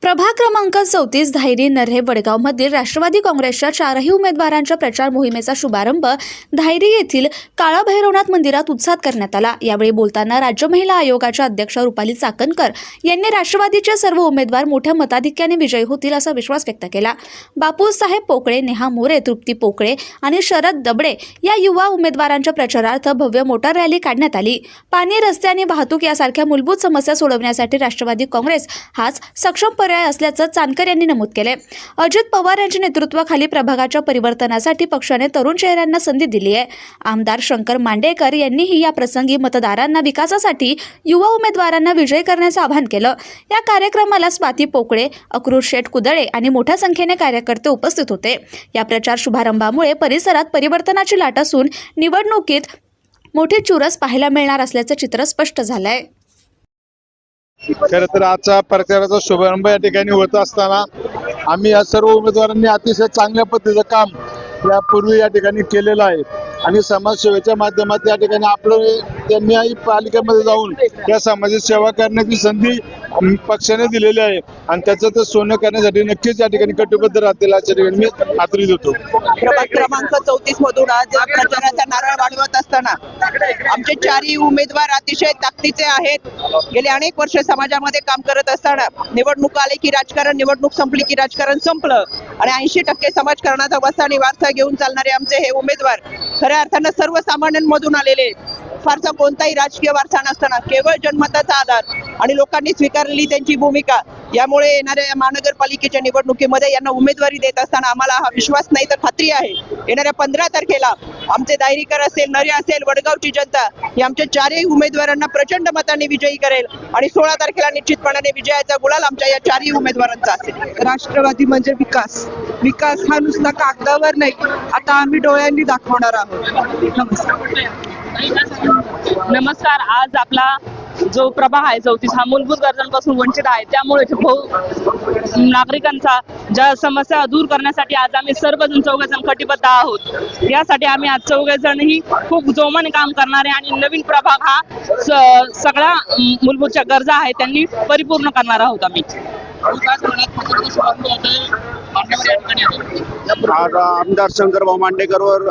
प्रभाग क्रमांक 34 धायरी नर्हे वडगावमधील राष्ट्रवादी काँग्रेसच्या 4ही उमेदवारांच्या प्रचार मोहिमेचा शुभारंभ धायरी येथील काळभैरवनाथ मंदिरात उत्साहात करण्यात आला। यावेळी बोलताना राज्य महिला आयोगाच्या अध्यक्ष रुपाली चाकणकर यांनी राष्ट्रवादीचे सर्व उमेदवार मोठ्या मताधिक्याने विजयी होतील असा विश्वास व्यक्त केला। बापूसाहेब पोकळे, नेहा मोरे, तृप्ती पोकळे आणि शरद दबडे या युवा उमेदवारांच्या प्रचारार्थ भव्य मोटार रॅली काढण्यात आली। पाणी, रस्ते आणि वाहतूक यासारख्या मूलभूत समस्या सोडवण्यासाठी राष्ट्रवादी काँग्रेस हाच सक्षम पर्याय असल्याचं चाकणकर यांनी नमूद केले। अजित पवार यांच्या नेतृत्वाखाली प्रभागाच्या परिवर्तनासाठी पक्षाने तरुण चेहऱ्यांना संधी दिली आहे। आमदार शंकर मांडेकर यांनीही या प्रसंगी मतदारांना विकासासाठी युवा उमेदवारांना विजयी करण्याचं आवाहन केलं। या कार्यक्रमाला स्वाती पोकळे, अक्रूर शेठ कुदळे आणि मोठ्या संख्येने कार्यकर्ते उपस्थित होते। या प्रचार शुभारंभामुळे परिसरात परिवर्तनाची लाट असून निवडणुकीत मोठी चुरस पाहायला मिळणार असल्याचं चित्र स्पष्ट झालंय। खरं तर आजचा प्रचाराचा शुभारंभ या ठिकाणी होत असताना आम्ही या सर्व उमेदवारांनी अतिशय चांगल्या पद्धतीचं काम यापूर्वी या ठिकाणी केलेलं आहे आणि समाजसेवेच्या माध्यमात या ठिकाणी आपलं त्यांनी पालिकेमध्ये जाऊन या समाजाची सेवा करण्याची संधी पक्षाने दिलेली आहे आणि त्याचं ते सोनं करण्यासाठी नक्कीच या ठिकाणी कटिबद्ध राहतील अशा ठिकाणी मी खात्री देतो। प्रभाग क्रमांक 34 मधून आज प्रचाराचा नारळ वाढवत असताना आमचे चारही उमेदवार अतिशय ताकदीचे आहेत। गेले अनेक वर्ष समाजामध्ये काम करत असताना निवडणूक आले की राजकारण, निवडणूक संपली की राजकारण संपलं आणि 80% समाजकारणाचा वसा आणि वारसा घेऊन चालणारे आमचे हे उमेदवार खऱ्या अर्थानं सर्वसामान्यांमधून आलेले, फारसा कोणताही राजकीय वारसा नसताना केवळ जनमताचा आधार आणि लोकांनी स्वीकारलेली त्यांची भूमिका, यामुळे येणाऱ्या महानगरपालिकेच्या निवडणुकीमध्ये यांना उमेदवारी देत असताना आम्हाला हा विश्वास नाही तर खात्री आहे, येणाऱ्या 15 तारखेला आमचे दायरीकर असेल, नरे असेल, वडगावची जनता ही आमच्या चारही उमेदवारांना प्रचंड मताने विजयी करेल आणि 16 तारखेला निश्चितपणाने विजयाचा गुलाल आमच्या या चारही उमेदवारांचा असेल। राष्ट्रवादी म्हणजे विकास, विकास हा नुसता कागदावर नाही, आता आम्ही डोळ्यांनी दाखवणार आहोत। नमस्कार। आज आपला जो प्रभाग आहे 34 हा मूलभूत गरजांपासून वंचित आहे, त्यामुळे नागरिकांचा ज्या समस्या दूर करण्यासाठी आज आम्ही सर्वजण चौघजण कटिबद्ध आहोत। यासाठी आम्ही आज चौघजणही खूप जोमाने काम करणारे आणि नवीन प्रभाग हा सगळ्या मूलभूत ज्या गरजा आहेत त्यांनी परिपूर्ण करणार आहोत आम्ही। आज आमदार शंकरभाऊ मांडेकरवर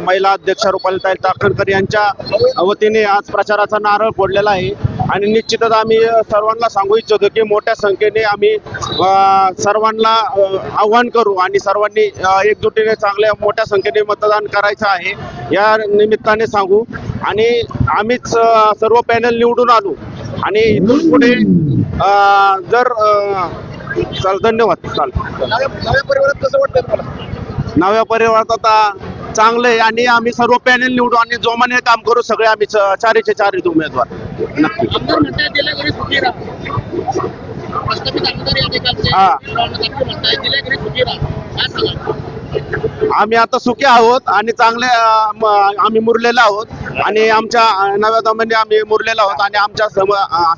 महिला अध्यक्ष रुपालीताई चाकणकर यांच्या वतीने आज प्रचाराचा नारळ फोडलेला आहे आणि निश्चितच आम्ही सर्वांना सांगू इच्छितो की मोठ्या संख्येने आम्ही सर्वांना आव्हान करू आणि सर्वांनी एकजुटीने चांगल्या मोठ्या संख्येने मतदान करायचं आहे या निमित्ताने सांगू आणि आम्हीच सर्व पॅनल निवडून आणू आणि इथून पुढे जर चाल धन्यवाद। नव्या परिवारात कसं वाटतं तुम्हाला? नव्या परिवारात आता चांगलं आहे आणि आम्ही सर्व पॅनल निवडू आणि जोमाने काम करू सगळे आम्ही चारीचे चार उमेदवार नक्की। आम्ही आता सुखी आहोत आणि चांगले आम्ही मुरलेलो आहोत आणि आमच्या नव्या दमाने आम्ही मुरलेलो आहोत आणि आमच्या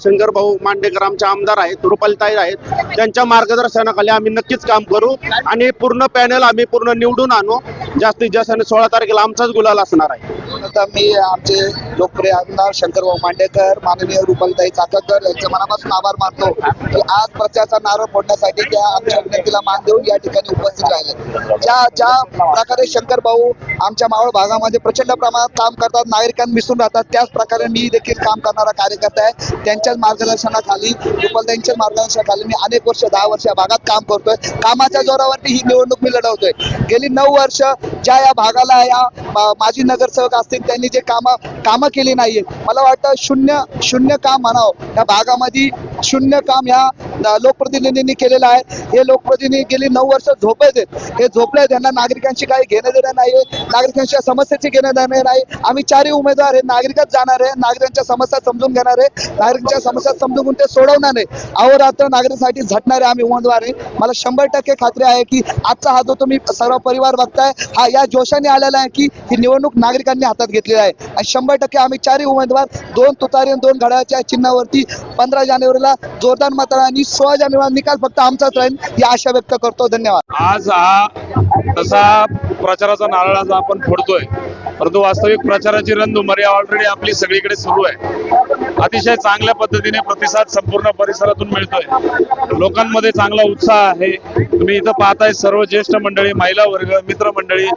शंकरभाऊ मांडेकर आमचे आमदार आहेत, रुपालीताई आहेत, त्यांच्या मार्गदर्शनाखाली आम्ही नक्कीच काम करू आणि पूर्ण पॅनल आम्ही पूर्ण निवडून आणू जास्तीत जास्त आणि 16 तारखेला आमचाच गुलाल असणार आहे। आता मी आमचे लोकप्रिय आमदार शंकरभाऊ मांडेकर, माननीय रुपालीताई चाकणकर यांचे मनापासून आभार मानतो की आज प्रचाराचा नारळ फोडण्यासाठी त्या आमच्या विनंतीला मान देऊन या ठिकाणी उपस्थित राहिले। ज्या प्रकारे शंकरभाऊ आमच्या मावळ भागामध्ये प्रचंड प्रमाणात काम करतात, नागरिकांना मिसळून राहतात, त्याच प्रकारे मी देखील काम करणारा कार्यकर्ता आहे। त्यांच्याच मार्गदर्शनाखाली, रुपालीताईंच्या मार्गदर्शनाखाली मी अनेक वर्ष 10 वर्ष या भागात काम करतोय। कामाच्या जोरावरती ही निवडणूक मी लढवतोय। गेली 9 वर्ष ज्या या भागाला या माजी नगरसेवक असतील त्यांनी जे कामं केली नाहीये, मला वाटतं शून्य काम म्हणावं या भागामध्ये, शून्य काम या लोकप्रतिनिधींनी केलेलं आहे। हे लोकप्रतिनिधी गेली 9 वर्ष झोपले, हे झोपले, त्यांना नागरिकांची काही घेणं देणं नाहीये, नागरिकांच्या समस्याची घेणं देणं नाही। आम्ही चारही उमेदवार हे नागरिकच जाणार आहे, नागरिकांच्या समस्या समजून घेणार आहे, नागरिकांच्या समस्या समजून ते सोडवणार नाही, अहोरात्र नागरिकांसाठी झटणारे आम्ही उमेदवार आहे। मला 100% खात्री आहे की आजचा हा जो तुम्ही सर्व परिवार बघताय हा या जोशाने आलेला आहे की ही निवडणूक नागरिकांनी हातात घेतलेली आहे आणि 100% आम्ही चारही उमेदवार 2 तुतारी आणि 2 घड्याळाच्या चिन्हावरती 15 जानेवारीला जोरदार मताने आणि 16 जानेवारी निकाल फक्त आमचाच राहील ही आशा व्यक्त करतो। धन्यवाद। आज हा तसा प्रचाराचा नारळ आपण फोडतोय, परंतु वास्तविक प्रचाराची रणधुमारी ऑलरेडी आपली सगळीकडे सुरू आहे। अतिशय चांगल्या पद्धतीने प्रतिसाद संपूर्ण परिसरातून मिळतोय. लोकांमध्ये चांगला उत्साह आहे. तुम्ही इथं पाहताय सर्व ज्येष्ठ मंडळी, महिला वर्ग, मित्रमंडळी,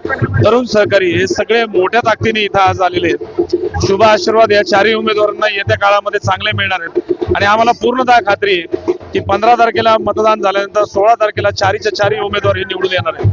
तरुण सहकारी हे सगळे मोठ्या ताकदीने इथं आज आलेले आहेत. शुभ आशीर्वाद या चारही उमेदवारांना येत्या काळामध्ये चांगले मिळणार आहेत आणि आम्हाला पूर्णतः खात्री आहे की 15 तारखेला मतदान झाल्यानंतर 16 तारखेला चारीच्या चारही उमेदवार हे निवडून येणार आहेत.